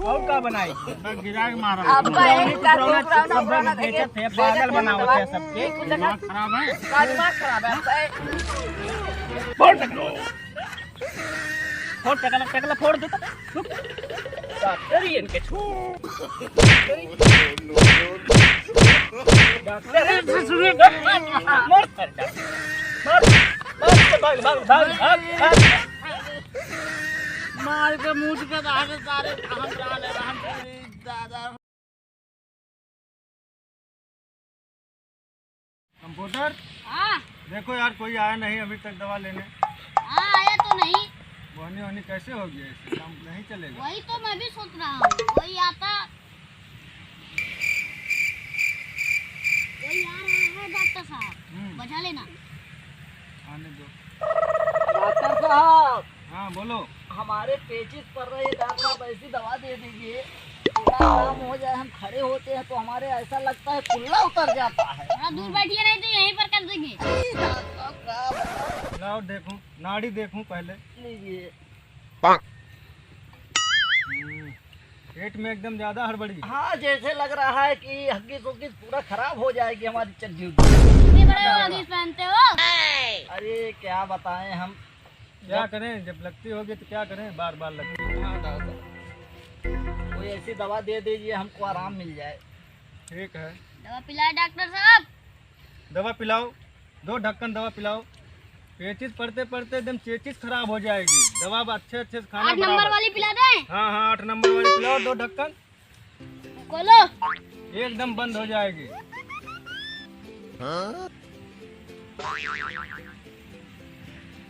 और का बनाई गिरा के मारा आपका एक का पुराना थे पागल बनावत है सबके दिमाग खराब है। दिमाग खराब है आपका। फोड़ टकला फोड़ दो डॉक्टर ही इनके डॉक्टर मार के मुंह के दागे सारे हम डाले हम दादा। कंप्यूटर हाँ देखो यार, कोई आया नहीं अभी तक दवा लेने। हाँ आया तो नहीं। बोहनी वोहनी कैसे हो गया, इससे काम नहीं चलेगा। वही तो मैं भी सोच रहा हूँ, कोई आता। कोई आ रहा है डॉक्टर साहब, बजा लेना। आने दो। डॉक्टर साहब हाँ बोलो। हमारे पेचिस पड़ रहे हैं, डॉक्टर साहब ऐसी दवा दे दीजिए थोड़ा आराम हो जाए। हम खड़े होते हैं तो हमारे ऐसा लगता है कुल्ला उतर जाता है। थोड़ा दूर बैठिए, नहीं तो यहीं पर कर देंगे। लाओ देखूं, नाड़ी देखूं पहले। लीजिए। पेट में एकदम ज्यादा हड़बड़ी। हाँ जैसे लग रहा है कि हग्गिस उग्गिस पूरा खराब हो जाएगी हमारी चड्डी। कितने बड़े हॉगीज पहनते हो? अरे क्या बताएं हम। क्या करें, जब लगती होगी तो क्या करें, बार बार लगती है। हाँ दादा, कोई ऐसी दवा दे दीजिए हमको आराम मिल जाए। ठीक है, दवा पिलाए डॉक्टर साहब। दवा पिलाओ, 2 ढक्कन दवा पिलाओ। पेचिस पढ़ते पढ़ते एकदम चेचिस खराब हो जाएगी। दवा अच्छे से खाना 8 नंबर बराबर। वाली पिला दें? हाँ हाँ 8 नंबर वाली पिलाओ, 2 ढक्कन। खोलो। एकदम बंद हो जाएगी।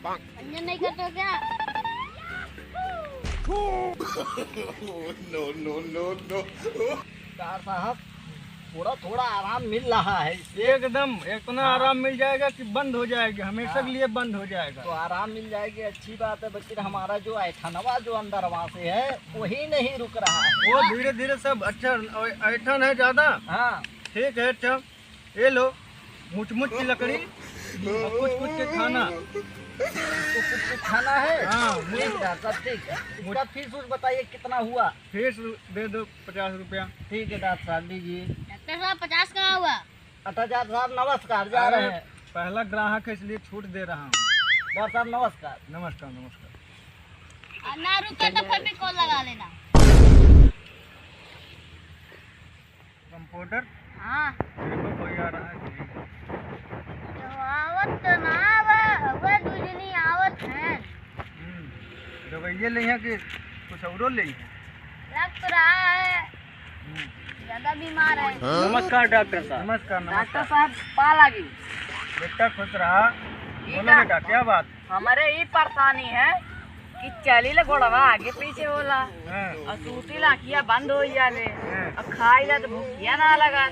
अंजन नहीं करते हो क्या? डॉक्टर साहब थोड़ा थोड़ा आराम मिल रहा है। एकदम इतना आराम मिल जाएगा कि बंद हो जाएगी, हमेशा के लिए बंद हो जाएगा। तो आराम मिल जाएगी, अच्छी बात है। लेकिन हमारा जो ऐठनवा जो अंदर वहाँ से है वही नहीं रुक रहा है। वो धीरे धीरे सब अच्छा ऐठन है ज्यादा। हाँ ठीक है, अच्छा ये लो, मुच मुच की लकड़ी और कुछ कुछ के खाना। तो कुछ खाना है। हाँ ठीक है सब ठीक है। इसका फीस उस बताइए कितना हुआ। फीस दे दो 50 रुपया। ठीक है डॉक्टर साहब लीजिए। डॉक्टर साहब 50 कहाँ हुआ? 8000 साहब नमस्कार, जा रहे हैं। पहला ग्राहक है इसलिए छूट दे रहा हूँ। डॉक्टर साहब नमस्कार। नमस्कार नमस्कार। और ना रुके तो फिर भी कॉल लगा लेना। कंप्यूटर हाँ देखो कोई आ रहा है। आवत तो ना आवे दूजनी आवत है। दवाइये ले हैं कि कुछ और ले हैं? लग तो रहा है ज्यादा बीमार है। नमस्कार डॉक्टर साहब। नमस्कार डॉक्टर नमस्कार। साहब पा लगी। बेटा खुश रहा। बोलो बेटा क्या बात। हमारे ये परेशानी है कि चली ले घोड़वा आगे पीछे होला हाँ, और सूती लाखिया बंद हो जाले हाँ। और खाई जा तो भूखिया ना लगा।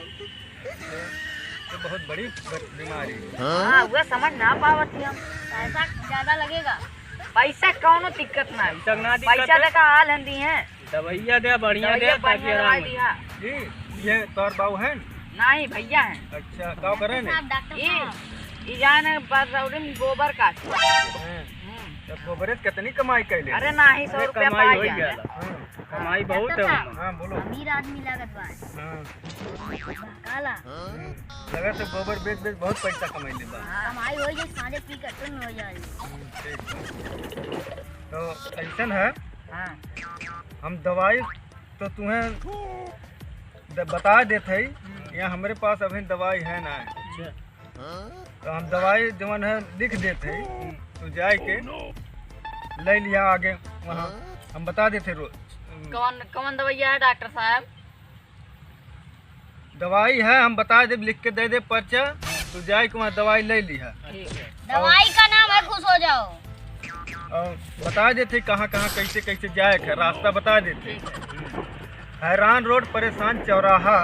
तो बहुत बड़ी बीमारी है। हाँ वो समझ ना पावत हम। पैसा ज्यादा लगेगा। पैसा कौनो दिक्कत ना है। पैसा का हाल हंदी है। दवाइया दे बढ़िया दे ताकि आराम हो। जी ये तोर बाबू है? नहीं भैया है। अच्छा क्या करे ने? ये जाने बरौरी में गोबर का। तो गोबरे से कितनी कमाई कैले? अरे नहीं 100 रुपया कमाई पाई हो जाए। गया। कमाई बहुत है उसमें। हाँ बोलो। अमीर आदमी लागत बा। हाँ काला लगा तो गोबर बेच बेच बहुत पैसा कमाई लेता। कमाई हो जाए साढ़े पी कटन हो जाए। ठीक। तो ऐसा है, हाँ हम दवाई तो तुम्हें बता देते ही, यहाँ हमारे पास अभी दवाई है ना। तो हम दवाई जवन है लिख देते ही, तो जाए के ले लिया आगे वहाँ हम बता देते रोज। कौन कौन दवाइया है डॉक्टर साहब? दवाई है हम बता दे, लिख के दे दे पर्चा, तो जाए के वहाँ दवाई ले लिया दवाई का नाम है खुश हो जाओ। और बता देते कहाँ कहाँ कैसे कैसे जाए का रास्ता बता देते। हैरान रोड परेशान चौराहा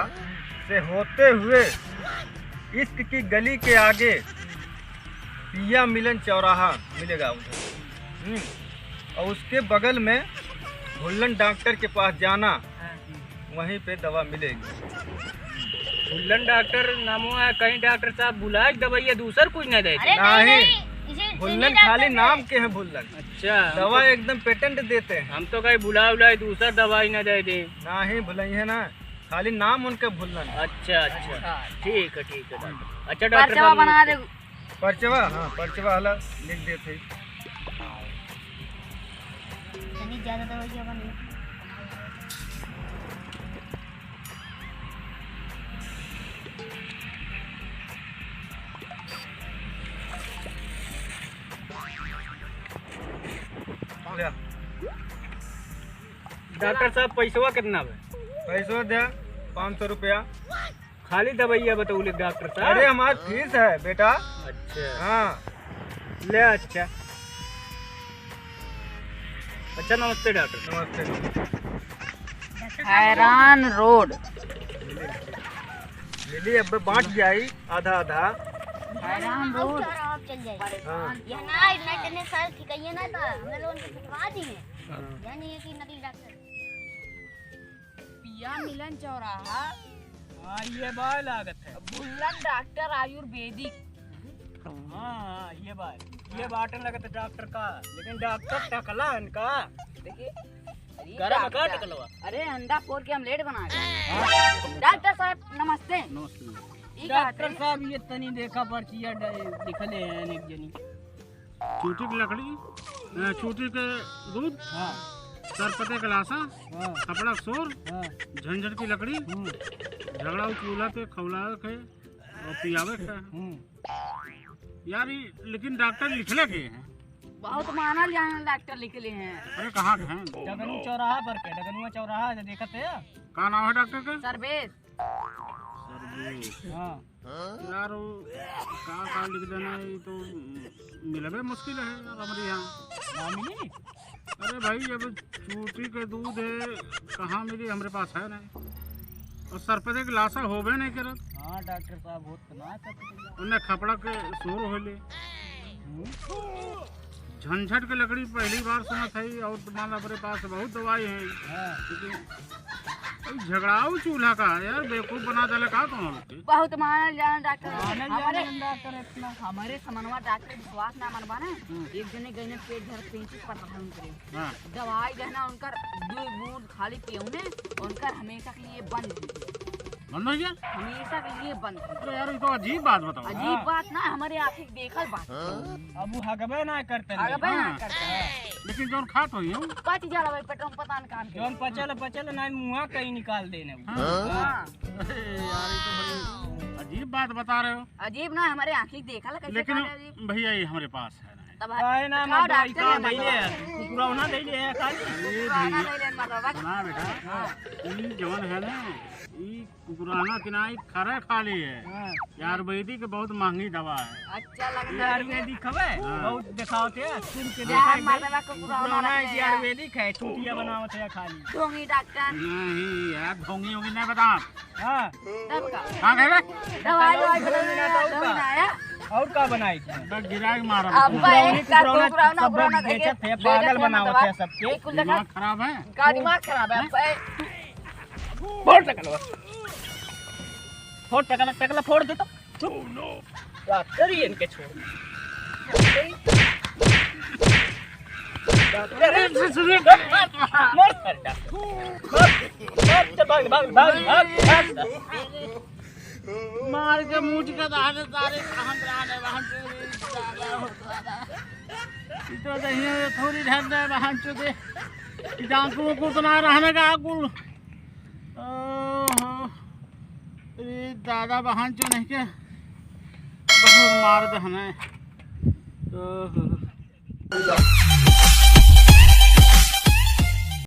से होते हुए इश्क की गली के आगे पिया मिलन चौराहा मिलेगा उधर। और उसके बगल में भुल्लन डॉक्टर के पास जाना, वहीं पे दवा मिलेगी। भुल्लन डॉक्टर नामो है, कहीं डॉक्टर साहब बुलाए दवाइया दूसर कुछ नहीं दे। अरे नहीं, नहीं, इसे भुल्लन खाली नाम के हैं भुल्लन। अच्छा दवा एकदम पेटेंट देते हैं। हम तो कहीं बुला उलाए दूसरा दवाई ना दे दे। ना ही भुलाई है ना, खाली नाम उनका भूलना नहीं। अच्छा अच्छा ठीक है डॉक्टर। अच्छा डॉक्टर पर्चा साहब बना दे। पर्चवा, हाँ पर्चवा वाला लिख देते। ज्यादा दवाई बनी। ले, डॉक्टर साहब पैसवा कितना है? पैसो दे 500 रुपया। खाली दवाइया बताऊले डॉक्टर साहब? अरे हमारी फीस है बेटा। अच्छा हाँ ले अच्छा अच्छा नमस्ते डॉक्टर। नमस्ते। हैरान रोड। मिली अब बांट जाई आधा आधा। हैरान रोड। चल जाए हाँ यह ना इतना ने सर ठिकाइए ना था हमने लोगों को पिटवा दी है यानी ये कि नकली डॉक्टर पिया मिलन चौराहा। हाँ ये बात लागत है। बुल्लन डॉक्टर आयुर्वेदिक। हाँ ये बाटन लगत है डॉक्टर का, लेकिन डॉक्टर टकला इनका। देखिए गरम का टकलवा। अरे अंडा फोड़ के ऑमलेट बना के। डॉक्टर साहब नमस्ते। ई का डॉक्टर साहब ये तनी देखा पर्चिया लिखले हैं एक जनी। चूटी की लकड़ी, चूटी के दूध, हाँ सरपते का लाशा, हाँ कपड़ा सोर, हाँ झंझट की लकड़ी, झगड़ा चूल्हा पे खवलावे के और पियावे के। यार ये लेकिन डॉक्टर लिखले के हैं। बहुत मानल जाने डॉक्टर लिखले हैं। अरे कहाँ के हैं? डगनू चौराहा पर के, डगनुआ चौराहा है देखत है। कहाँ नाम है डॉक्टर का? सर्वेश। सर्वेश। हाँ यार वो कहाँ लिख देना है, ये तो मिलबे मुश्किल है यार हमारे यहाँ। ना मिली। अरे भाई अब चूटी के दूध है कहाँ मिली, हमारे पास है नहीं। और सरपते के लाशा होबे नहीं करत। हाँ डॉक्टर साहब बहुत ना करते। उन्हें खपड़ा के शोर होले। झंझट के लकड़ी पहली बार सुना था, और तुम्हारा हमारे पास बहुत दवाई है, लेकिन झगड़ाऊ चूल्हा का यार बेवकूफ बना डाले का तुम लोग। बहुत मानल जाने डॉक्टर। हमारे डॉक्टर इतना हमारे समनवा डॉक्टर विश्वास ना मनवा ना। एक जने गईने पेट धर 35 पर प्रधान करे। हाँ दवाई जहना उनकर दूध बूंद खाली पियोने उनकर हमेशा के लिए बंद। बंद हो गया। हमेशा के लिए बंद। अरे यार ये तो अजीब बात बताओ। अजीब बात ना, हमारे आंखें देखल बात। अब वो हगबे ना करते हैं। अगर भाई ना करता है लेकिन जो खात हो यूं पच जाला भाई पेटों में पता न कान के। जौन पचल ना मुँह कहीं निकाल देने वो। हाँ। अरे यार ये तो बड़ी अजीब बात बता रहे हो। अजीब ना, हमारे आंखें देखल कैसे लेकिन खाले अजीब। भैया ये हमारे पास है नहीं। तब काहे ना दिखाओ मैं दवाई डॉक्टर का ने दे ले पूरा ना दे ले खाली। ये पुराना भैया ले लेन मतलब। सुना बेटा, ये जवन है ना ये पुराना किनाई खरा खाली है यार, वैदिक बहुत महंगी दवा है। अच्छा लगता है। आयुर्वेदिक खबे बहुत दिखावते हैं सुन के यार देखा मतलब को पुराना पुराना लगता है। आयुर्वेदिक है, छुट्टियां बनावत है खाली। ढोंगी डॉक्टर नहीं यार ढोंगी होंगी नहीं बता। हाँ तब का कहाँ गए बे? दवाई ढोंगी ना आया। और का बनाई थी? बस गिरा के मारा अब एक का पुराना पुराना बेचत है, पागल बनावत है सबके। एक कुल देखा दिमाग खराब है। का दिमाग खराब है। फोड़ टकलवा फोड़ टकला फोड़ दे तो डॉक्टर ही इनके छोड़। मर कर मार के मुझ के दाने तारे कहाँ जाने वहाँ तो दहिया थोड़ी ढक दे वहाँ चुके डाकू को तो ना रहने का कुल। दादा बहन चो नहीं के बहुत मार दे हमें।